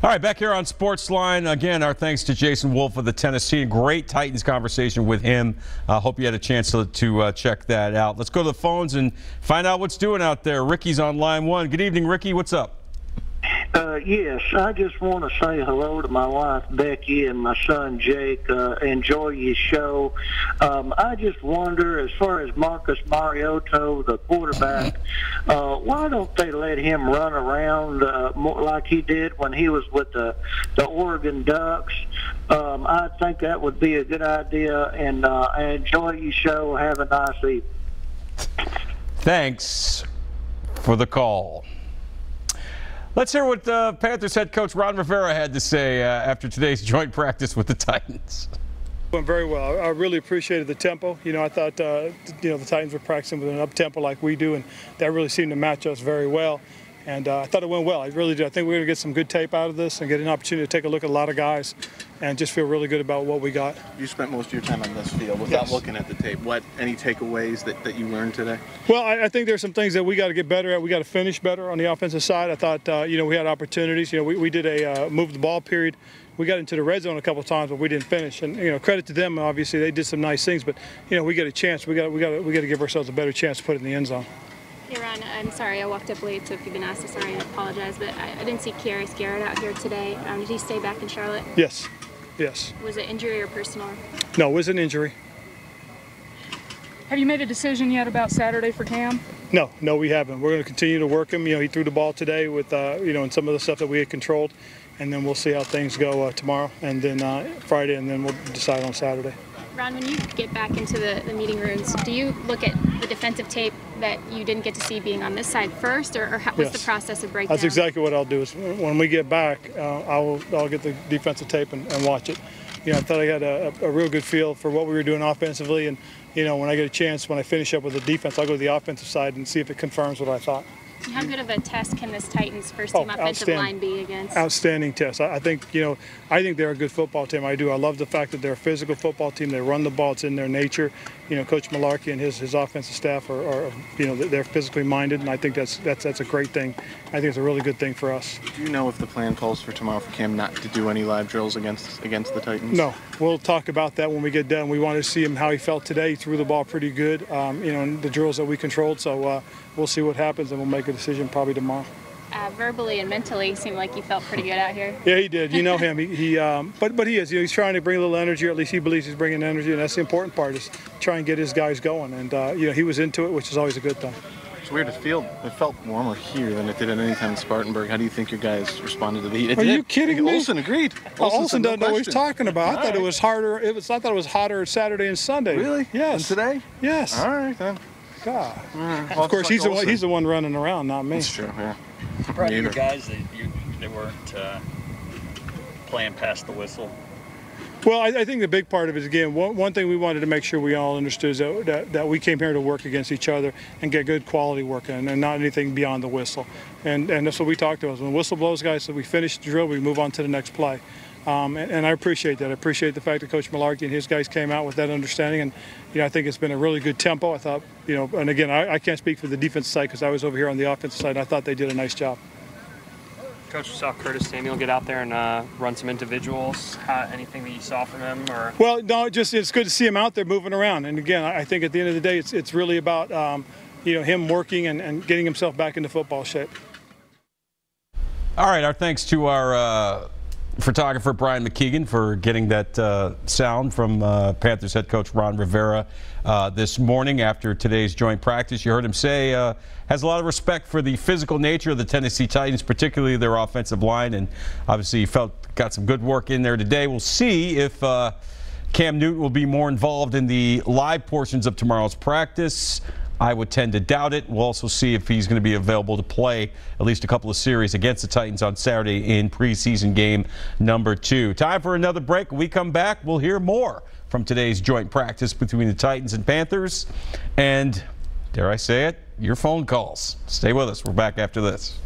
All right, back here on SportsLine. Again, our thanks to Jason Wolf of the Tennessean. Great Titans conversation with him. Hope you had a chance to check that out. Let's go to the phones and find out what's doing out there. Ricky's on line one. Good evening, Ricky. What's up? Yes, I just want to say hello to my wife, Becky, and my son, Jake. Enjoy your show. I just wonder, as far as Marcus Mariota, the quarterback, why don't they let him run around more like he did when he was with the Oregon Ducks? I think that would be a good idea, and enjoy your show. Have a nice evening. Thanks for the call. Let's hear what Panthers head coach Ron Rivera had to say after today's joint practice with the Titans. Went very well. I really appreciated the tempo. I thought the Titans were practicing with an up-tempo like we do, and that really seemed to match us very well. And I thought it went well. I really did. I think we're going to get some good tape out of this and get an opportunity to take a look at a lot of guys and just feel really good about what we got. You spent most of your time on this field without looking at the tape. Any takeaways that you learned today? Well, I think there's some things that we got to get better at. We got to finish better on the offensive side. I thought, we had opportunities. We did a move the ball period. We got into the red zone a couple of times, but we didn't finish. And credit to them. Obviously, they did some nice things. But we get a chance. We got to give ourselves a better chance to put it in the end zone. Hey Ron, I'm sorry I walked up late, so if you've been asked this already, I apologize, but I didn't see Kearis Garrett out here today. Did he stay back in Charlotte? Yes. Was it injury or personal? No, it was an injury. Have you made a decision yet about Saturday for Cam? No, we haven't. We're going to continue to work him. He threw the ball today with, and some of the stuff that we had controlled, and then we'll see how things go tomorrow, and then Friday, and then we'll decide on Saturday. Ron, when you get back into the meeting rooms, do you look at the defensive tape that you didn't get to see being on this side first, or what's the process of breakdown? That's exactly what I'll do. Is when we get back, I'll get the defensive tape and watch it. I thought I had a real good feel for what we were doing offensively, and when I get a chance, when I finish up with the defense, I'll go to the offensive side and see if it confirms what I thought. How good of a test can this Titans first-team offensive line be against? Outstanding test. I think they're a good football team. I do. I love the fact that they're a physical football team. They run the ball. It's in their nature. Coach Malarkey and his offensive staff are they're physically minded, and I think that's a great thing. I think it's a really good thing for us. Do you know if the plan calls for tomorrow for Cam not to do any live drills against the Titans? No. We'll talk about that when we get done. We wanted to see him how he felt today. He threw the ball pretty good, in the drills that we controlled. So we'll see what happens, and we'll make a decision probably tomorrow. Verbally and mentally, seemed like you felt pretty good out here. Yeah, he did. You know him. But he is. He's trying to bring a little energy, or at least he believes he's bringing energy, and that's the important part, is try and get his guys going. And he was into it, which is always a good thing. It's weird. It felt warmer here than it did at any time in Spartanburg. How do you think your guys responded to the heat? Are you kidding me? Olsen agreed. Olsen doesn't know what he's talking about. I thought it was harder. I thought it was hotter Saturday and Sunday. Really? Yes. And today? Yes. All right then. God. Well, of course, he's the one running around, not me. That's true. Yeah. Proud of your guys that they weren't playing past the whistle. Well, I think the big part of it is, again, one thing we wanted to make sure we all understood is that we came here to work against each other and get good quality work in, and not anything beyond the whistle. And that's what we talked about. When the whistle blows, guys, so we finish the drill, we move on to the next play. And I appreciate that. I appreciate the fact that Coach Malarkey and his guys came out with that understanding. And, I think it's been a really good tempo. I thought, and again, I can't speak for the defensive side because I was over here on the offensive side. I thought they did a nice job. Coach, we saw Curtis Samuel get out there and run some individuals. Anything that you saw from him? Or? Well, no, it's good to see him out there moving around. And again, I think at the end of the day, it's really about him working and getting himself back into football shape. All right, our thanks to our photographer Brian McKeon for getting that sound from Panthers head coach Ron Rivera this morning after today's joint practice. You heard him say has a lot of respect for the physical nature of the Tennessee Titans, particularly their offensive line, and obviously he got some good work in there today. We'll see if Cam Newton will be more involved in the live portions of tomorrow's practice. I would tend to doubt it. We'll also see if he's going to be available to play at least a couple of series against the Titans on Saturday in preseason game number 2. Time for another break. When we come back, we'll hear more from today's joint practice between the Titans and Panthers. And, dare I say it, your phone calls. Stay with us. We're back after this.